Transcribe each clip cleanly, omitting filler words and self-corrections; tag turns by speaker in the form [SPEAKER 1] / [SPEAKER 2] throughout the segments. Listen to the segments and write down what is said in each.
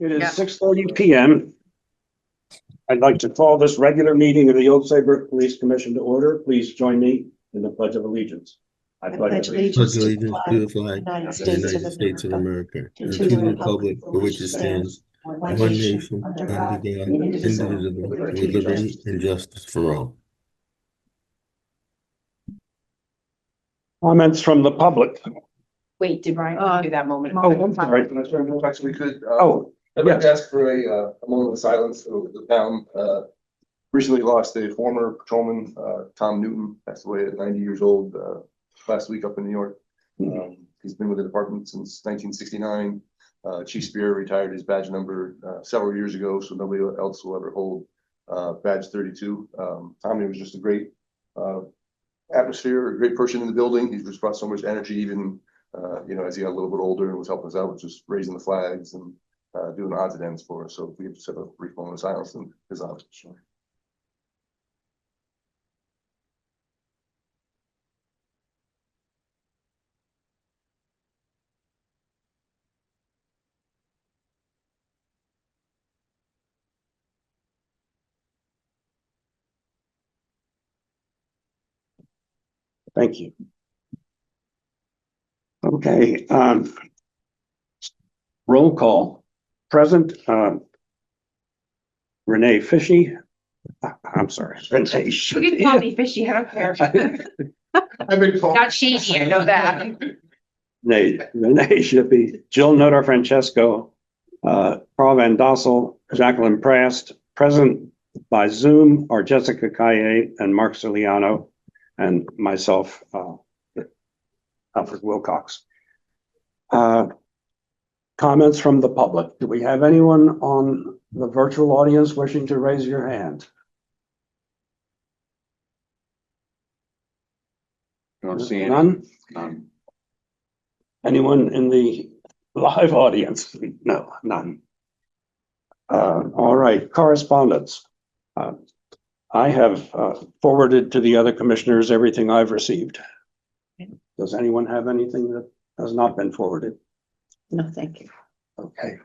[SPEAKER 1] It is 6:30 p.m. I'd like to call this regular meeting of the Old Saybrook Police Commission to order. Please join me in the Pledge of Allegiance. I pledge allegiance
[SPEAKER 2] to the flag of the United States of America and to the republic for which it stands, one nation, under God, indivisible, with liberty and justice for all.
[SPEAKER 1] Comments from the public.
[SPEAKER 3] Wait, did Ryan do that moment?
[SPEAKER 1] Oh, I'm sorry.
[SPEAKER 4] Actually, we could,
[SPEAKER 1] Oh,
[SPEAKER 4] I'd like to
[SPEAKER 1] yes.
[SPEAKER 4] ask for a moment of silence. So the town, recently lost a former patrolman, Tom Newton, passed away at 90 years old, last week up in New York. He's been with the department since 1969. Chief Spear retired his badge number, several years ago, so nobody else will ever hold, badge 32. Tommy was just a great, atmosphere, a great person in the building. He's just brought so much energy, even, as he got a little bit older and was helping us out with just raising the flags and doing odds and ends for us. So if we could just have a brief moment of silence in his honor. Sure.
[SPEAKER 1] Thank you. Okay, roll call. Present, Renee Fishy. I'm sorry, Renee.
[SPEAKER 3] You can call me Fishy, I don't care.
[SPEAKER 4] I've been told.
[SPEAKER 3] Not shady, I know that.
[SPEAKER 1] Renee Shippey, Jill Notar Francesco, Carl Van Dossel, Jacqueline Prast. Present by Zoom are Jessica Calle and Mark Ciliano, and myself, Alfred Wilcox. Comments from the public. Do we have anyone on the virtual audience wishing to raise your hand?
[SPEAKER 4] Don't see any.
[SPEAKER 1] None? Anyone in the live audience? No, none. All right, correspondence. I have forwarded to the other commissioners everything I've received. Does anyone have anything that has not been forwarded?
[SPEAKER 3] No, thank you.
[SPEAKER 1] Okay.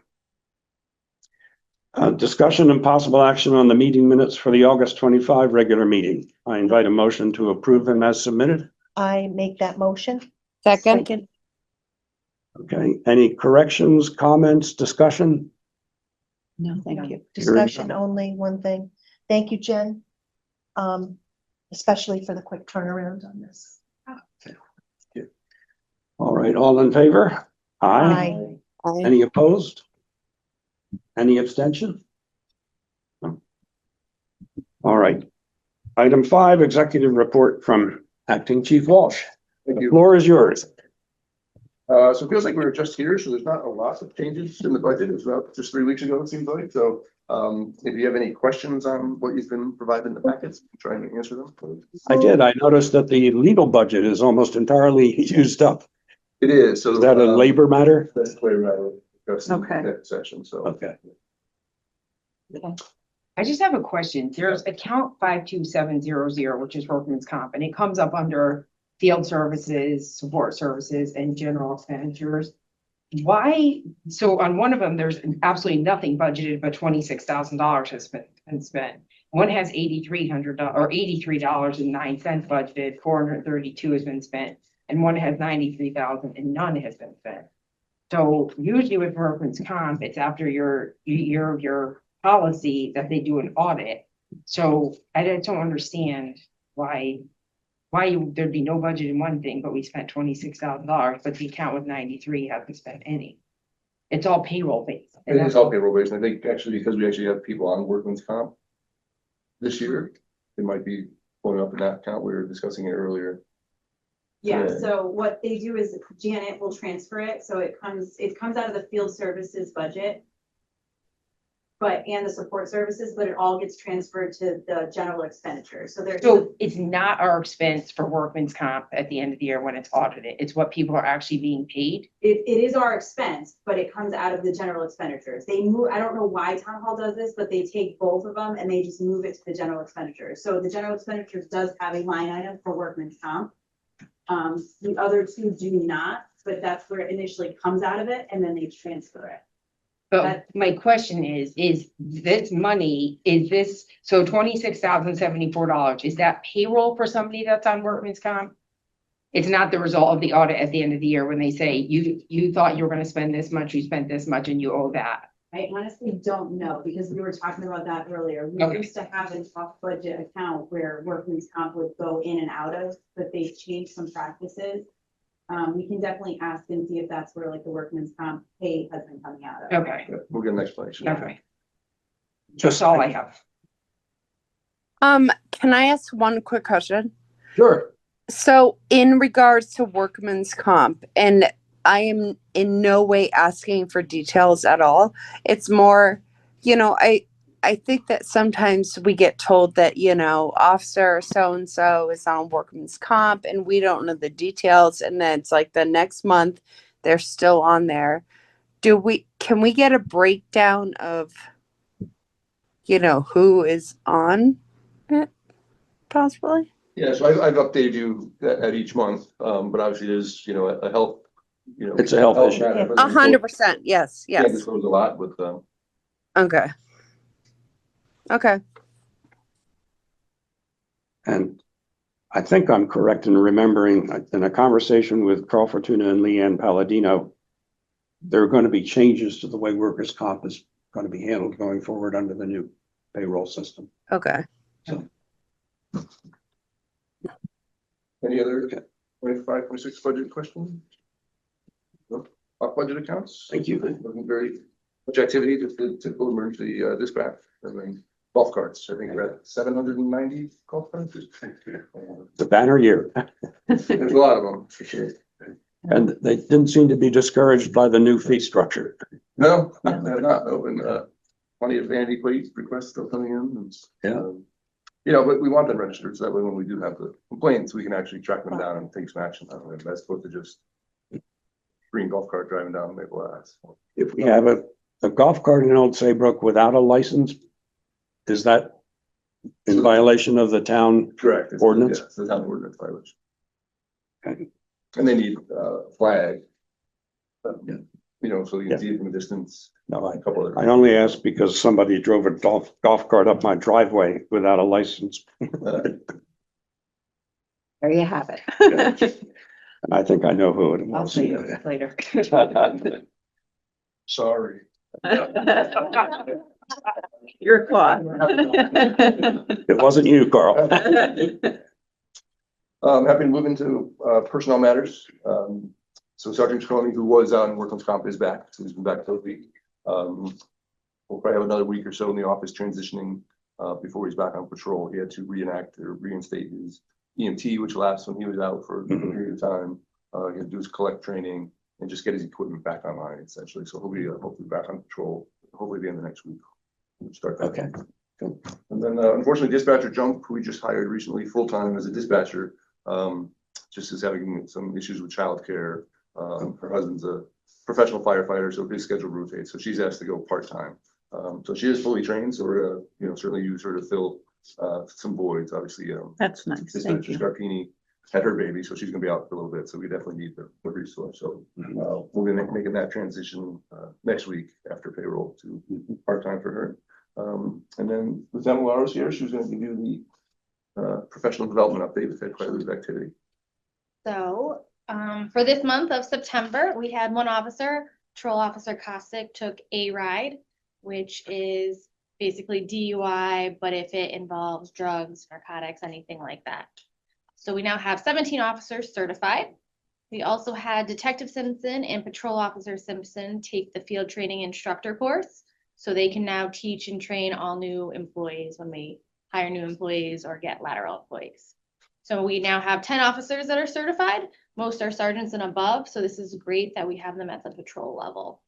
[SPEAKER 1] Discussion and possible action on the meeting minutes for the August 25 regular meeting. I invite a motion to approve them as submitted.
[SPEAKER 5] I make that motion.
[SPEAKER 3] Second.
[SPEAKER 1] Okay, any corrections, comments, discussion?
[SPEAKER 3] No,
[SPEAKER 5] Thank you. Discussion only, one thing. Thank you, Jen. Especially for the quick turnaround on this.
[SPEAKER 1] All right, all in favor? Aye. Any opposed? Any abstention? No. All right. Item 5, executive report from Acting Chief Walsh.
[SPEAKER 4] Thank
[SPEAKER 1] The
[SPEAKER 4] you.
[SPEAKER 1] floor is yours.
[SPEAKER 4] So it feels like we were just here, so there's not a lot of changes in the budget. It was about just 3 weeks ago, it seems like. So if you have any questions on what you've been provided in the packets, try and answer them.
[SPEAKER 1] I did. I noticed that the legal budget is almost entirely used up.
[SPEAKER 4] It is. So
[SPEAKER 1] Is that a labor matter?
[SPEAKER 4] That's clear matter.
[SPEAKER 3] Okay.
[SPEAKER 4] That session. So
[SPEAKER 1] Okay.
[SPEAKER 3] I just have a question. There's account 52700, which is workman's comp, and it comes up under field services, support services, and general expenditures. Why? So on one of them, there's absolutely nothing budgeted, but $26,000 has been spent. One has $8,300 or $83.09 budgeted, 432 has been spent, and one has 93,000 and none has been spent. So usually with workman's comp, it's after your policy that they do an audit. So I don't understand why there'd be no budget in one thing, but we spent $26,000, but the account with 93 hasn't spent any. It's all payroll based.
[SPEAKER 4] it is all payroll based. And I think actually because we actually have people on workman's comp this year, it might be pulling up in that account. We were discussing it earlier.
[SPEAKER 6] Yeah,
[SPEAKER 4] Yeah.
[SPEAKER 6] so what they do is Janet will transfer it, so it comes out of the field services budget. And the support services, but it all gets transferred to the general expenditure, so there's.
[SPEAKER 3] So it's not our expense for workman's comp at the end of the year when it's audited. It's what people are actually being paid.
[SPEAKER 6] It is our expense, but it comes out of the general expenditures. They move, I don't know why town hall does this, but they take both of them and they just move it to the general expenditures. So the general expenditures does have a line item for workman's comp. The other two do not, but that's where it initially comes out of it and then they transfer it.
[SPEAKER 3] But my question is this money, so $26,074, is that payroll for somebody that's on workman's comp? It's not the result of the audit at the end of the year when they say you thought you were gonna spend this much, you spent this much and you owe that.
[SPEAKER 6] I honestly don't know, because we were talking about that earlier. We
[SPEAKER 3] Okay.
[SPEAKER 6] used to have an off budget account where workman's comp would go in and out of, but they've changed some practices. We can definitely ask and see if that's where like the workman's comp pay has been coming out of.
[SPEAKER 3] Okay,
[SPEAKER 4] Yeah, we'll get an explanation.
[SPEAKER 3] okay. Just all I have.
[SPEAKER 7] Can I ask one quick question?
[SPEAKER 1] Sure.
[SPEAKER 7] So in regards to workman's comp, and I am in no way asking for details at all. It's more, I think that sometimes we get told that, officer so-and-so is on workman's comp and we don't know the details. And then it's like the next month they're still on there. Can we get a breakdown of, who is on it possibly?
[SPEAKER 4] Yeah, so I've updated you at each month, but obviously there's, a health,
[SPEAKER 1] It's a health issue.
[SPEAKER 4] matter.
[SPEAKER 7] 100%. Yes.
[SPEAKER 4] Can't
[SPEAKER 7] Yes.
[SPEAKER 4] disclose a lot with,
[SPEAKER 7] Okay. Okay.
[SPEAKER 1] And I think I'm correct in remembering in a conversation with Carl Fortuna and Leanne Palladino, there are going to be changes to the way workers' comp is going to be handled going forward under the new payroll system.
[SPEAKER 7] Okay.
[SPEAKER 4] any other 25, 26 budget questions? No? Off budget accounts?
[SPEAKER 1] Thank you.
[SPEAKER 4] Wasn't very much activity, just the typical emergency dispatch, and then golf carts. I think we're at 790 golf carts.
[SPEAKER 1] It's a banner year.
[SPEAKER 4] There's a lot of them, for sure.
[SPEAKER 1] And they didn't seem to be discouraged by the new fee structure.
[SPEAKER 4] No, they're not, no, and plenty of anti-quake requests still coming in, and. But we want them registered, so that way when we do have the complaints, we can actually track them down and take some action on them, as opposed to just green golf cart driving down Maple Ave.
[SPEAKER 1] If we have a golf cart in Old Saybrook without a license, is that in violation of the town?
[SPEAKER 4] Correct.
[SPEAKER 1] Ordinance?
[SPEAKER 4] Yeah, it's the town ordinance violation.
[SPEAKER 1] Okay.
[SPEAKER 4] And they need flag.
[SPEAKER 1] Yeah.
[SPEAKER 4] So you can see it from a distance,
[SPEAKER 1] No,
[SPEAKER 4] a couple of.
[SPEAKER 1] I only asked because somebody drove a golf cart up my driveway without a license.
[SPEAKER 3] There you have it.
[SPEAKER 1] And I think I know who it
[SPEAKER 3] I'll
[SPEAKER 1] was.
[SPEAKER 3] see you later.
[SPEAKER 4] Sorry.
[SPEAKER 3] You're caught.
[SPEAKER 1] It wasn't you, Carl.
[SPEAKER 4] Happy to move into personnel matters. So Sergeant Coney, who was on workman's comp, is back. So he's been back for a week. We'll probably have another week or so in the office transitioning before he's back on patrol. He had to reenact or reinstate his EMT, which lapsed when he was out for a period of time. He had to do his collect training and just get his equipment back online, essentially. So he'll be hopefully back on patrol, hopefully the end of next week. We'll start that.
[SPEAKER 1] Okay.
[SPEAKER 4] And then unfortunately, dispatcher Jump, who we just hired recently full-time as a dispatcher, just is having some issues with childcare. Her husband's a professional firefighter, so his schedule rotates. So she's asked to go part-time. So she is fully trained. So we're certainly use her to fill some voids. Obviously,
[SPEAKER 8] That's nice. Thank
[SPEAKER 4] Dispatcher
[SPEAKER 8] you.
[SPEAKER 4] Scarpini had her baby, so she's gonna be out for a little bit. So we definitely need the resource. So we'll be making that transition next week after payroll to part-time for her. And then Lieutenant Laura's here. She was gonna give you the professional development update. We've had quite a bit of activity.
[SPEAKER 9] So, for this month of September, we had one officer, Patrol Officer Cossack, took a ride, which is basically DUI, but if it involves drugs, narcotics, anything like that. So we now have 17 officers certified. We also had Detective Simpson and Patrol Officer Simpson take the field training instructor course. So they can now teach and train all new employees when we hire new employees or get lateral employees. So we now have 10 officers that are certified. Most are sergeants and above. So this is great that we have them at the patrol level.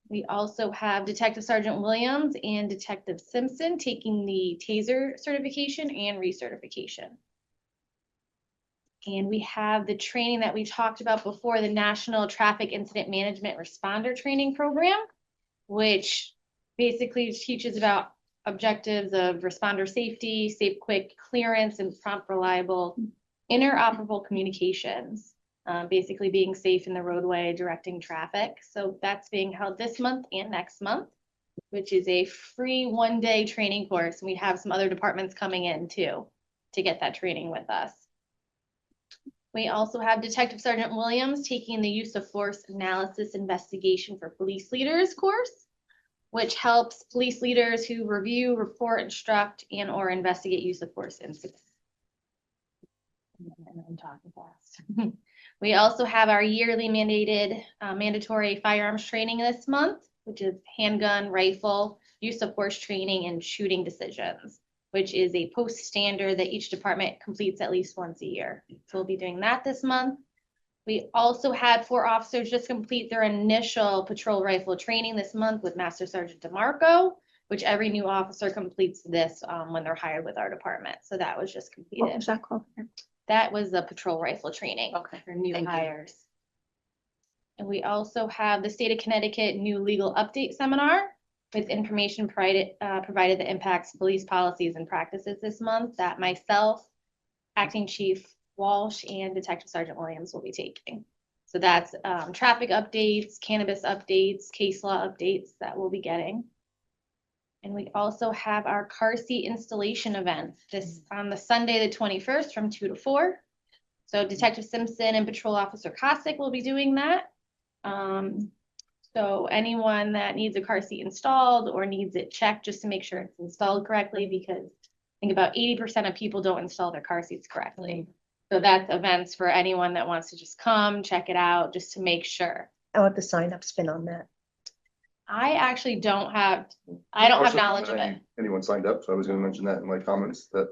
[SPEAKER 9] We also have Detective Sergeant Williams and Detective Simpson taking the TASER certification and recertification. And we have the training that we talked about before, the National Traffic Incident Management Responder Training Program, which basically teaches about objectives of responder safety, safe, quick clearance, and prompt, reliable, interoperable communications. basically being safe in the roadway, directing traffic. So that's being held this month and next month, which is a free 1-day training course. We have some other departments coming in too to get that training with us. We also have Detective Sergeant Williams taking the use of force analysis investigation for police leaders course, which helps police leaders who review, report, instruct, and or investigate use of force incidents. And I'm talking fast. We also have our yearly mandated mandatory firearms training this month, which is handgun, rifle, use of force training, and shooting decisions, which is a post standard that each department completes at least once a year. So we'll be doing that this month. We also had 4 officers just complete their initial patrol rifle training this month with Master Sergeant DeMarco, which every new officer completes this when they're hired with our department. So that was just completed.
[SPEAKER 5] What was that called?
[SPEAKER 9] That was the patrol rifle training for new
[SPEAKER 5] Thank you.
[SPEAKER 9] hires. And we also have the state of Connecticut new legal update seminar with information provided that impacts police policies and practices this month that myself, Acting Chief Walsh, and Detective Sergeant Williams will be taking. So that's traffic updates, cannabis updates, case law updates that we'll be getting. And we also have our car seat installation event this on the Sunday, the 21st from 2 to 4. So Detective Simpson and Patrol Officer Kosick will be doing that. So anyone that needs a car seat installed or needs it checked just to make sure it's installed correctly, because I think about 80% of people don't install their car seats correctly. So that's events for anyone that wants to just come check it out just to make sure.
[SPEAKER 5] How have the signups been on that?
[SPEAKER 9] I actually don't have knowledge of it.
[SPEAKER 4] Anyone signed up, so I was gonna mention that in my comments, that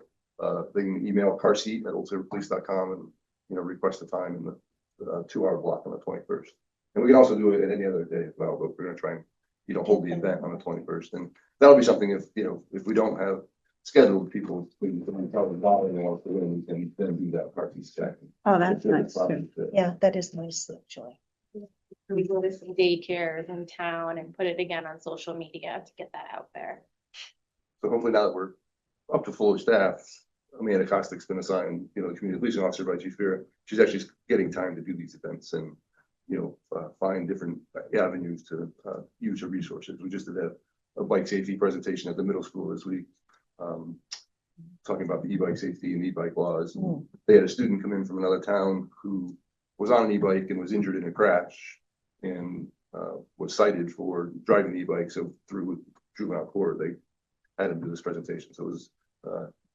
[SPEAKER 4] they can email carseat@oldsaybrookpolice.com and request a time in the 2-hour block on the 21st. And we can also do it at any other day as well, but we're gonna try and hold the event on the 21st. And that'll be something if we don't have scheduled people, we can probably bother them off and then do that car seat check.
[SPEAKER 8] Oh, that's nice too.
[SPEAKER 5] Yeah, that is nice, actually.
[SPEAKER 9] We go to some daycares in town and put it again on social media to get that out there.
[SPEAKER 4] So hopefully now that we're up to full staff, Amanda Kostick's been assigned, community policing officer by Chief Vera. She's actually getting time to do these events and, find different avenues to use her resources. We just did a bike safety presentation at the middle school this week, talking about the e-bike safety and e-bike laws. They had a student come in from another town who was on an e-bike and was injured in a crash and was cited for driving the e-bike. So through juvenile court, they had him do this presentation. So it was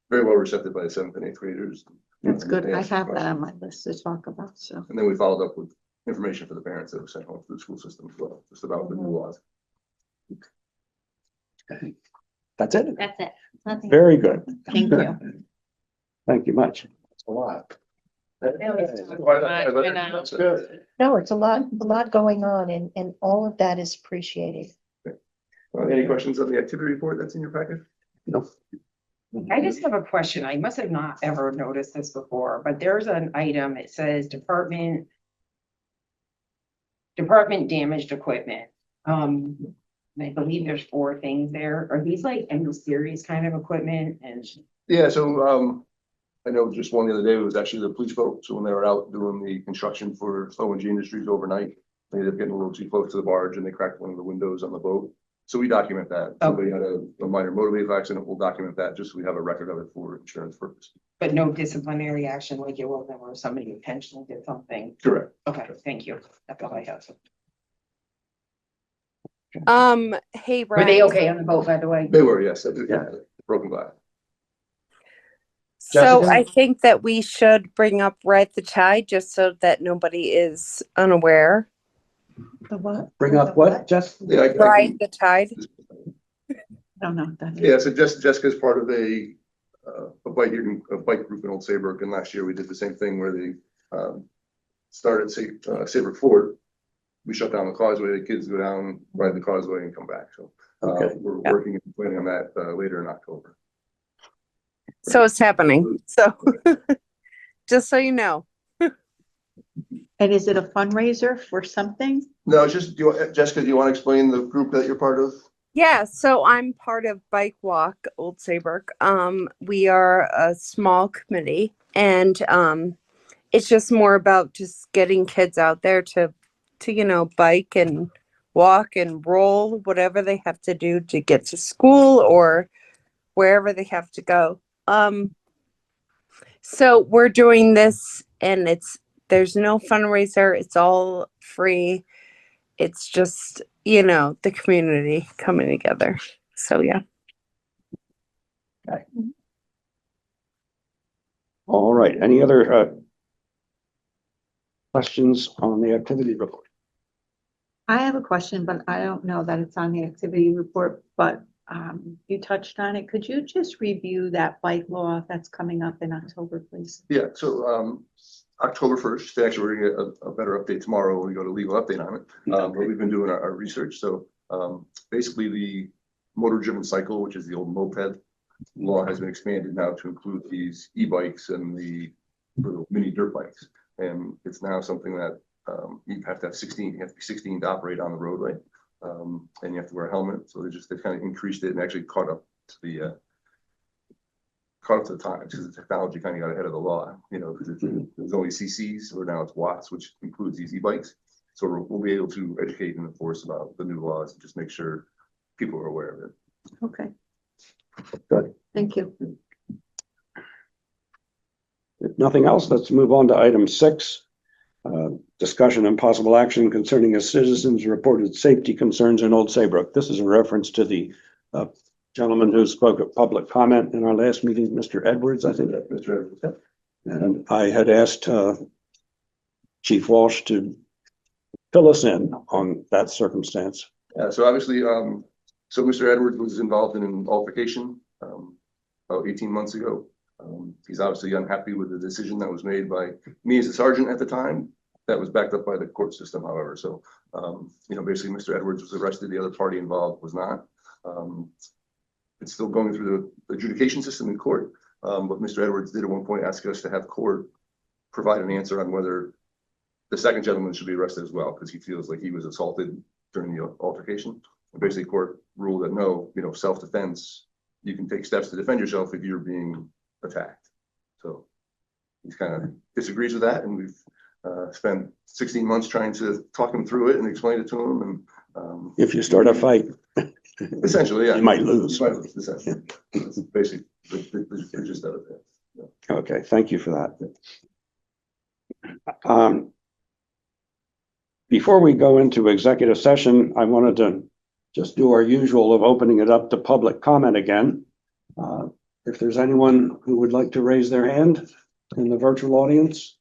[SPEAKER 4] very well received by the 7th and 8th graders.
[SPEAKER 8] That's good.
[SPEAKER 4] They
[SPEAKER 8] I
[SPEAKER 4] asked some
[SPEAKER 8] have that on
[SPEAKER 4] questions.
[SPEAKER 8] my list to talk about, so.
[SPEAKER 4] And then we followed up with information for the parents that were sent home through the school system as well, just about the new laws.
[SPEAKER 1] Okay. That's it.
[SPEAKER 9] That's it. Nothing.
[SPEAKER 1] Very good.
[SPEAKER 8] Thank you.
[SPEAKER 1] Thank you much.
[SPEAKER 4] That's a lot.
[SPEAKER 9] That's
[SPEAKER 4] good.
[SPEAKER 5] No, it's a lot going on and all of that is appreciated.
[SPEAKER 4] Any questions on the activity report that's in your packet?
[SPEAKER 1] No.
[SPEAKER 3] I just have a question. I must have not ever noticed this before, but there's an item, it says department damaged equipment. I believe there's 4 things there. Are these like any serious kind of equipment? And
[SPEAKER 4] Yeah, so I know just one the other day was actually the police boat. So when they were out doing the construction for O&G Industries overnight, they ended up getting a little too close to the barge and they cracked one of the windows on the boat. So we document that. Somebody had a minor motor vehicle accident, we'll document that just so we have a record of it for insurance purposes.
[SPEAKER 3] but no disciplinary action like it was where somebody intentionally did something.
[SPEAKER 4] Correct.
[SPEAKER 3] Okay, thank you. That's all I have.
[SPEAKER 7] Hey,
[SPEAKER 3] Were they
[SPEAKER 7] Brian.
[SPEAKER 3] okay on the boat, by the way?
[SPEAKER 4] They were, yes, yeah, broken glass.
[SPEAKER 7] So
[SPEAKER 1] Jessica?
[SPEAKER 7] I think that we should bring up Ride the Tide just so that nobody is unaware.
[SPEAKER 5] The what?
[SPEAKER 1] Bring up what, Jess?
[SPEAKER 4] Yeah,
[SPEAKER 7] Ride the Tide.
[SPEAKER 8] No, that is.
[SPEAKER 4] Yeah, so Jessica's part of a bike group in Old Saybrook, and last year we did the same thing where they started Saybrook Ford. We shut down the causeway, the kids go down, ride the causeway and come back. So
[SPEAKER 1] Okay.
[SPEAKER 4] we're working and planning on that later in October.
[SPEAKER 7] So it's happening. So just so you know.
[SPEAKER 8] And is it a fundraiser for something?
[SPEAKER 4] No, it's just, Jessica, do you want to explain the group that you're part of?
[SPEAKER 7] Yeah, so I'm part of Bike Walk Old Saybrook. We are a small committee and it's just more about just getting kids out there to bike and walk and roll, whatever they have to do to get to school or wherever they have to go. So we're doing this, and there's no fundraiser. It's all free. It's just, the community coming together. So yeah.
[SPEAKER 1] All right, any other questions on the activity report?
[SPEAKER 8] I have a question, but I don't know that it's on the activity report, but you touched on it. Could you just review that bike law that's coming up in October, please?
[SPEAKER 4] Yeah, so October 1st, actually, we're gonna get a better update tomorrow when we go to legal update on it. But we've been doing our research. So basically the motor driven cycle, which is the old moped law, has been expanded now to include these e-bikes and the little mini dirt bikes. And it's now something that you have to have 16, you have to be 16 to operate on the roadway. And you have to wear a helmet. So they've kind of increased it and actually caught up to the times, because the technology kind of got ahead of the law, because it was only CCs, or now it's watts, which includes these e-bikes. So we'll be able to educate and enforce about the new laws and just make sure people are aware of it.
[SPEAKER 8] Okay.
[SPEAKER 1] Good.
[SPEAKER 8] Thank you.
[SPEAKER 1] If nothing else, let's move on to item 6. Discussion and possible action concerning a citizen's reported safety concerns in Old Saybrook. This is a reference to the gentleman who spoke at public comment in our last meeting, Mr. Edwards, I think.
[SPEAKER 4] Mr. Edwards.
[SPEAKER 1] And I had asked Chief Walsh to fill us in on that circumstance.
[SPEAKER 4] So obviously, so Mr. Edwards was involved in an altercation about 18 months ago. He's obviously unhappy with the decision that was made by me as a sergeant at the time. That was backed up by the court system, however. So, basically Mr. Edwards was arrested. The other party involved was not. It's still going through the adjudication system in court. But Mr. Edwards did at one point ask us to have court provide an answer on whether the second gentleman should be arrested as well, because he feels like he was assaulted during the altercation. And basically court ruled that no, self-defense, you can take steps to defend yourself if you're being attacked. So he kind of disagrees with that, and we've spent 16 months trying to talk him through it and explain it to him. And
[SPEAKER 1] If you start a fight,
[SPEAKER 4] essentially, yeah,
[SPEAKER 1] you might lose.
[SPEAKER 4] Essentially. That's basically the gist of it. Yeah.
[SPEAKER 1] Okay, thank you for that. Before we go into executive session, I wanted to just do our usual of opening it up to public comment again. If there's anyone who would like to raise their hand in the virtual audience.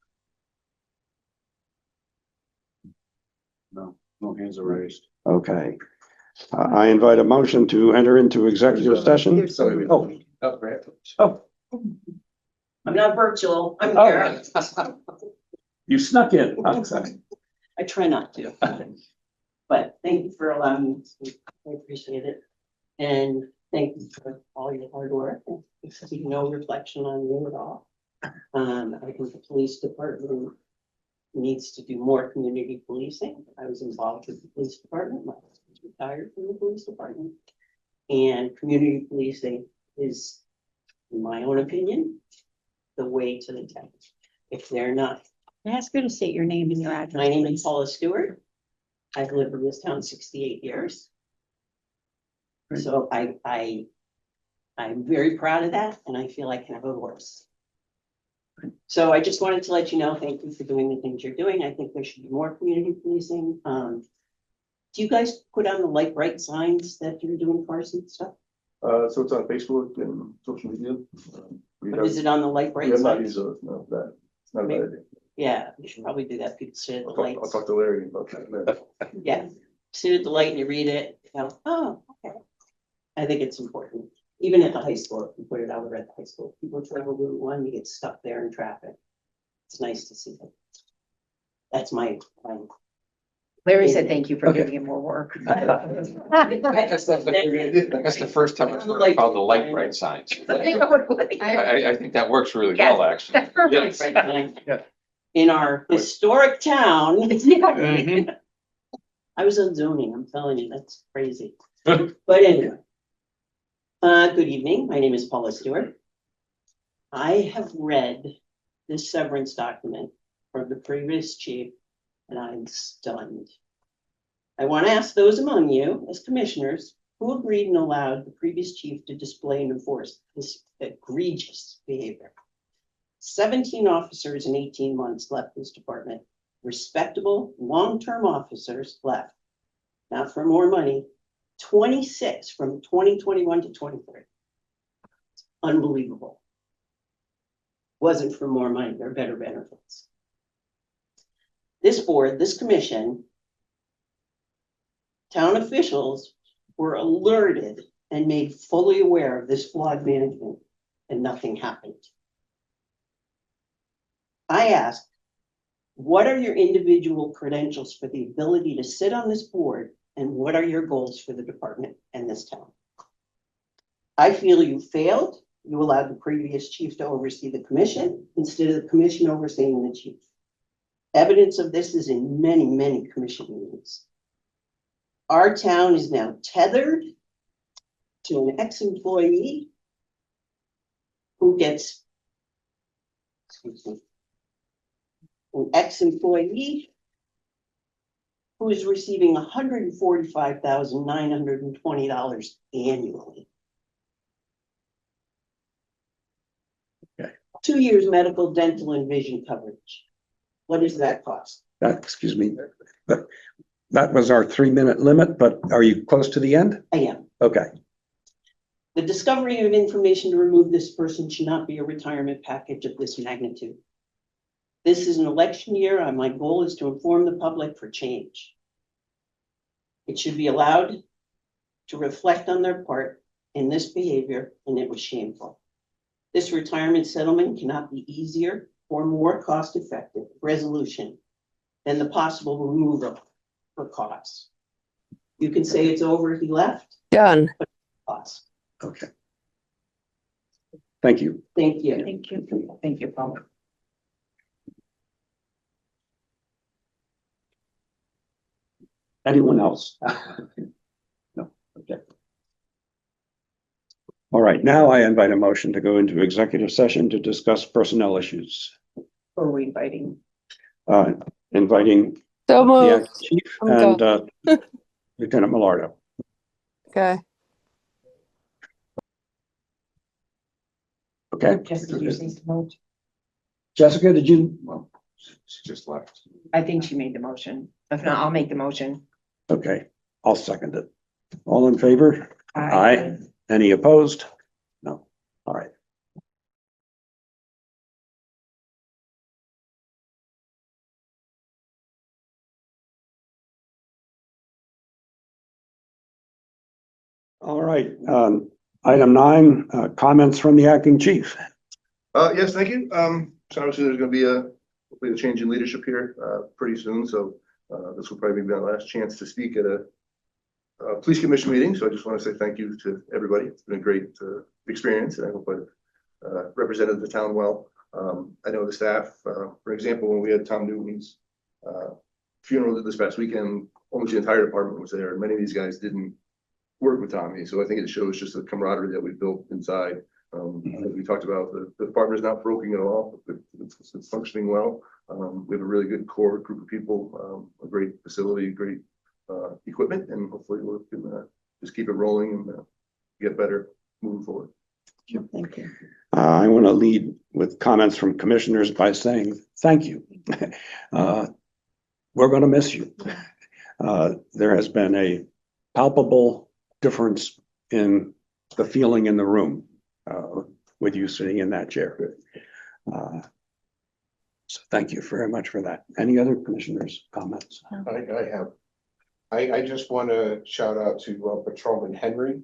[SPEAKER 1] No hands are raised. Okay. I invite a motion to enter into executive session. Oh,
[SPEAKER 10] I'm not virtual, I'm
[SPEAKER 1] Oh.
[SPEAKER 10] here.
[SPEAKER 1] You snuck in.
[SPEAKER 10] I try not to. But thank you for allowing me to speak. I appreciate it. And thank you for all your hard work. It's no reflection on you at all. I think the police department needs to do more community policing. I was involved with the police department. My husband's retired from the police department. And community policing is, in my own opinion, the way to the town. If they're not.
[SPEAKER 8] Can I ask you to state your name and your address?
[SPEAKER 10] My name is
[SPEAKER 8] please?
[SPEAKER 10] Paula Stewart. I've lived in this town 68 years.
[SPEAKER 1] Great.
[SPEAKER 10] So I'm very proud of that, and I feel I can have a voice. So I just wanted to let you know, thank you for doing the things you're doing. I think there should be more community policing. Do you guys put on the light bright signs that you're doing for us and stuff?
[SPEAKER 4] So it's on Facebook and social media.
[SPEAKER 10] Is it on the light
[SPEAKER 4] We
[SPEAKER 10] bright
[SPEAKER 4] have not
[SPEAKER 10] signs?
[SPEAKER 4] used those, no, that, it's not a bad idea.
[SPEAKER 10] Yeah, you should probably do that. People sit at the
[SPEAKER 4] I'll
[SPEAKER 10] lights.
[SPEAKER 4] talk to Larry about that.
[SPEAKER 10] Yeah, sit at the light and you read it, oh, okay. I think it's important, even at the high school, if you put it out there at the high school, people travel Route 1, you get stuck there in traffic. It's nice to see that. That's my.
[SPEAKER 3] Larry said, thank you for
[SPEAKER 1] Okay.
[SPEAKER 3] giving him more work.
[SPEAKER 11] That's the first time I've heard about the light bright signs. I think that works really well, actually. Yes. Yeah.
[SPEAKER 10] In our historic town.
[SPEAKER 11] Mhm.
[SPEAKER 10] I was on zoning, I'm telling you, that's crazy. But anyway. Good evening, my name is Paula Stewart. I have read this severance document for the previous chief, and I'm stunned. I want to ask those among you, as commissioners, who agreed and allowed the previous chief to display and enforce this egregious behavior? 17 officers in 18 months left this department. Respectable, long-term officers left. Not for more money, 26 from 2021 to 23. Unbelievable. Wasn't for more money, they're better benefits. This board, this commission, town officials were alerted and made fully aware of this flawed management, and nothing happened. I ask, what are your individual credentials for the ability to sit on this board, and what are your goals for the department and this town? I feel you failed. You allowed the previous chief to oversee the commission instead of the commission overseeing the chief. Evidence of this is in many, many commission meetings. Our town is now tethered to an ex-employee who gets, excuse me, an ex-employee who is receiving $145,920 annually.
[SPEAKER 1] Okay.
[SPEAKER 10] 2 years medical, dental, and vision coverage. What does that cost?
[SPEAKER 1] Excuse me, that was our 3-minute limit, but are you close to the end?
[SPEAKER 10] I am.
[SPEAKER 1] Okay.
[SPEAKER 10] The discovery of information to remove this person should not be a retirement package of this magnitude. This is an election year, and my goal is to inform the public for change. It should be allowed to reflect on their part in this behavior, and it was shameful. This retirement settlement cannot be easier or more cost-effective resolution than the possible removal for costs. You can say it's over, he left.
[SPEAKER 7] Done.
[SPEAKER 10] Cost.
[SPEAKER 1] Okay. Thank you.
[SPEAKER 10] Thank you.
[SPEAKER 5] Thank you.
[SPEAKER 3] Thank you, Paul.
[SPEAKER 1] Anyone else? No, okay. All right, now I invite a motion to go into executive session to discuss personnel issues.
[SPEAKER 3] Or we inviting?
[SPEAKER 1] Inviting
[SPEAKER 7] So
[SPEAKER 1] the
[SPEAKER 7] moved.
[SPEAKER 1] acting chief
[SPEAKER 7] I'm
[SPEAKER 1] and Lieutenant Millardo.
[SPEAKER 7] Okay.
[SPEAKER 1] Okay,
[SPEAKER 3] Jessica, you say the motion?
[SPEAKER 1] Jessica, did you?
[SPEAKER 11] Well, she just left.
[SPEAKER 3] I think she made the motion. If not, I'll make the motion.
[SPEAKER 1] Okay, I'll second it. All in favor? Aye. Any opposed? No. All right. All right, item 9, comments from the acting chief.
[SPEAKER 4] Yes, thank you. So obviously there's gonna be hopefully a change in leadership here, pretty soon, so, this will probably be my last chance to speak at a police commission meeting, so I just want to say thank you to everybody. It's been a great, experience, and I hope I've represented the town well. I know the staff, for example, when we had Tom Newton's, funeral this past weekend, almost the entire department was there. Many of these guys didn't work with Tommy, so I think it shows just the camaraderie that we built inside. As we talked about, the department is not broken at all. It's functioning well. We have a really good core group of people, a great facility, great equipment, and hopefully we can just keep it rolling and get better moving forward.
[SPEAKER 10] Thank you.
[SPEAKER 1] I want to lead with comments from commissioners by saying thank you. We're going to miss you. There has been a palpable difference in the feeling in the room with you sitting in that chair. So thank you very much for that. Any other commissioners' comments?
[SPEAKER 12] I just want to shout out to Patrolman Henry.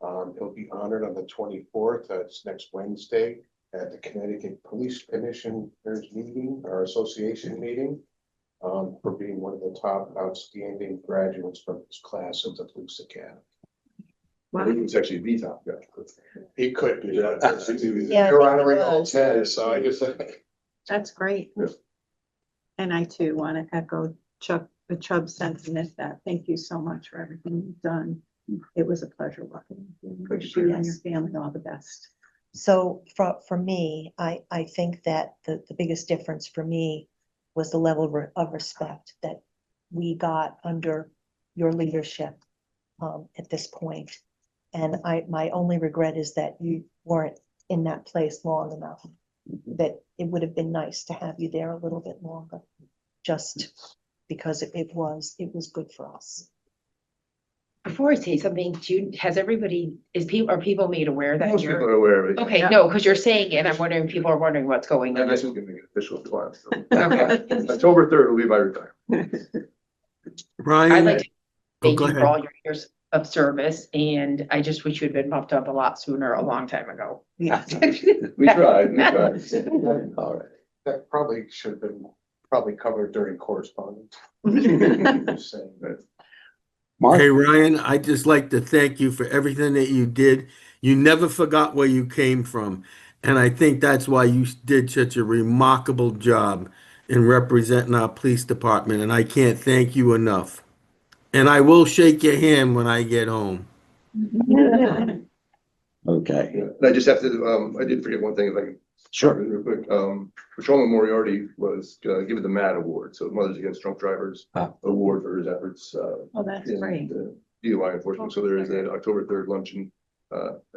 [SPEAKER 12] He'll be honored on the 24th. That's next Wednesday at the Connecticut Police Commissioners meeting, our association meeting, for being one of the top outstanding graduates from his class of the police academy.
[SPEAKER 4] I think it's actually the top guy.
[SPEAKER 12] He could be.
[SPEAKER 5] Yeah,
[SPEAKER 12] You're
[SPEAKER 5] I think
[SPEAKER 12] honoring
[SPEAKER 5] he
[SPEAKER 12] all
[SPEAKER 5] was.
[SPEAKER 12] 10, so I just.
[SPEAKER 8] That's great.
[SPEAKER 4] Yeah.
[SPEAKER 8] And I too want to echo the Chubb sentiment that thank you so much for everything you've done. It was a pleasure working with you. Wish you and your family all the best.
[SPEAKER 5] So for me, I think that the biggest difference for me was the level of respect that we got under your leadership at this point. And my only regret is that you weren't in that place long enough, that it would have been nice to have you there a little bit longer, just because it was good for us.
[SPEAKER 3] Before I say something, are people made aware that
[SPEAKER 4] Most people
[SPEAKER 3] you're,
[SPEAKER 4] are aware of it.
[SPEAKER 3] okay, no, because you're saying it, I'm wondering, people are wondering what's going
[SPEAKER 4] And
[SPEAKER 3] on.
[SPEAKER 4] this is gonna make it official if you want. So.
[SPEAKER 3] Okay.
[SPEAKER 4] October 3rd will be my retirement.
[SPEAKER 3] I'd
[SPEAKER 2] Ryan,
[SPEAKER 3] like to thank
[SPEAKER 2] go
[SPEAKER 3] you for
[SPEAKER 2] ahead.
[SPEAKER 3] all your years of service, and I just wish you had been bumped up a lot sooner, a long time ago.
[SPEAKER 4] We tried.
[SPEAKER 12] All right. That probably should have been covered during correspondence. Just saying.
[SPEAKER 1] Mark?
[SPEAKER 2] Hey, Ryan, I'd just like to thank you for everything that you did. You never forgot where you came from. And I think that's why you did such a remarkable job in representing our police department. And I can't thank you enough. And I will shake your hand when I get home.
[SPEAKER 1] Okay,
[SPEAKER 4] And I just have to, I did forget one thing, if I can.
[SPEAKER 1] sure.
[SPEAKER 4] Real quick, Patrolman Moriarty was given the MAD award, so Mothers Against Drunk Drivers award for his efforts.
[SPEAKER 8] Oh, that's
[SPEAKER 4] in
[SPEAKER 8] great.
[SPEAKER 4] the DUI enforcement. So there is an October 3rd luncheon.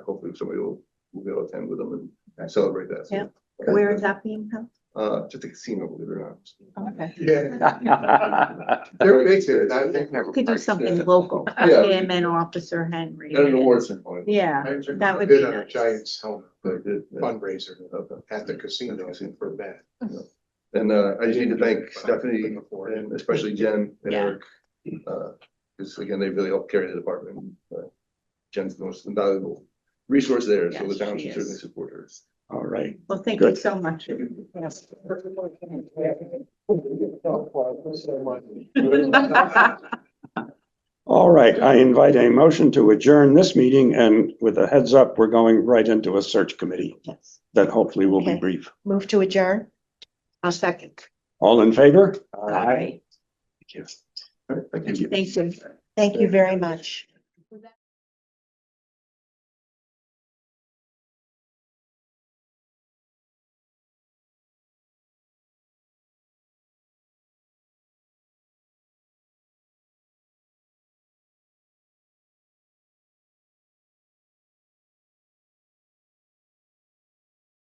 [SPEAKER 4] Hopefully somebody will be able to attend with them and celebrate that. So,
[SPEAKER 8] Yeah. Where is that being held?
[SPEAKER 4] just a casino, believe it or not.
[SPEAKER 8] Okay.
[SPEAKER 12] Yeah. They're big there.
[SPEAKER 8] Could do something local,
[SPEAKER 4] Yeah.
[SPEAKER 8] him and Officer Henry.
[SPEAKER 4] And an award ceremony.
[SPEAKER 8] Yeah, that would
[SPEAKER 12] Bid
[SPEAKER 8] be
[SPEAKER 12] on a
[SPEAKER 8] nice.
[SPEAKER 12] Giants helmet
[SPEAKER 4] But I did,
[SPEAKER 12] fundraiser at the casino for that.
[SPEAKER 4] And I just need to thank Stephanie and especially Jen and
[SPEAKER 8] Yeah.
[SPEAKER 4] Eric. Because again, they really helped carry the department. Jen's the most invaluable resource there, so the
[SPEAKER 8] Yes,
[SPEAKER 4] town
[SPEAKER 8] she
[SPEAKER 4] should certainly
[SPEAKER 8] is.
[SPEAKER 4] support her.
[SPEAKER 1] All right.
[SPEAKER 8] Well, thank you
[SPEAKER 1] Good.
[SPEAKER 8] so much.
[SPEAKER 1] All right, I invite a motion to adjourn this meeting, and with a heads up, we're going right into a search committee
[SPEAKER 5] Yes.
[SPEAKER 1] that hopefully will be
[SPEAKER 5] Okay.
[SPEAKER 1] brief.
[SPEAKER 5] Move to adjourn?
[SPEAKER 8] I'll second.
[SPEAKER 1] All in favor?
[SPEAKER 5] Aye.
[SPEAKER 1] Thank you.
[SPEAKER 4] All right, thank you.
[SPEAKER 8] Thank you.
[SPEAKER 5] Thank you very much.